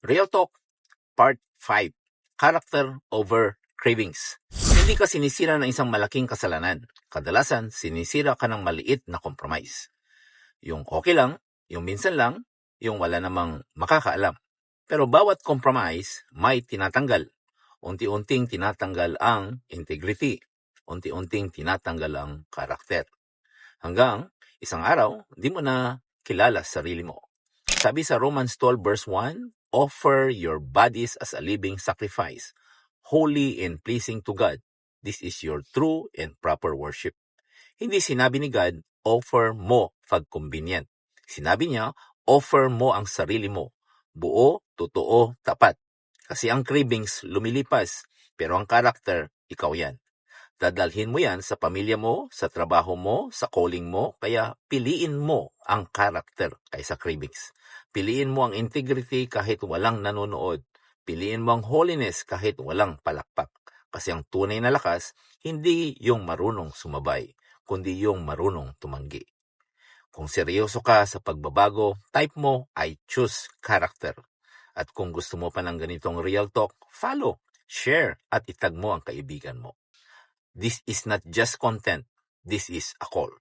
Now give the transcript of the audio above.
Real Talk, Part 5, Character over Cravings. Hindi ka sinisira ng isang malaking kasalanan. Kadalasan, sinisira ka ng maliit na compromise. Yung okay lang, yung minsan lang, yung wala namang makakaalam. Pero bawat compromise may tinatanggal. Unti-unting tinatanggal ang integrity. Unti-unting tinatanggal ang karakter. Hanggang isang araw, di mo na kilala sarili mo. Sabi sa Romans 12 verse 1, offer your bodies as a living sacrifice, holy and pleasing to God. This is your true and proper worship. Hindi sinabi ni God, offer mo pag convenient. Sinabi niya, offer mo ang sarili mo. Buo, totoo, tapat. Kasi ang cravings lumilipas, pero ang character, ikaw yan. Dadalhin mo yan sa pamilya mo, sa trabaho mo, sa calling mo, kaya piliin mo ang character kaysa cravings. Piliin mo ang integrity kahit walang nanonood. Piliin mo ang holiness kahit walang palakpak. Kasi ang tunay na lakas, hindi yung marunong sumabay, kundi yung marunong tumanggi. Kung seryoso ka sa pagbabago, type mo, I choose character. At kung gusto mo pa ng ganitong real talk, follow, share, at itag mo ang kaibigan mo. This is not just content. This is a call.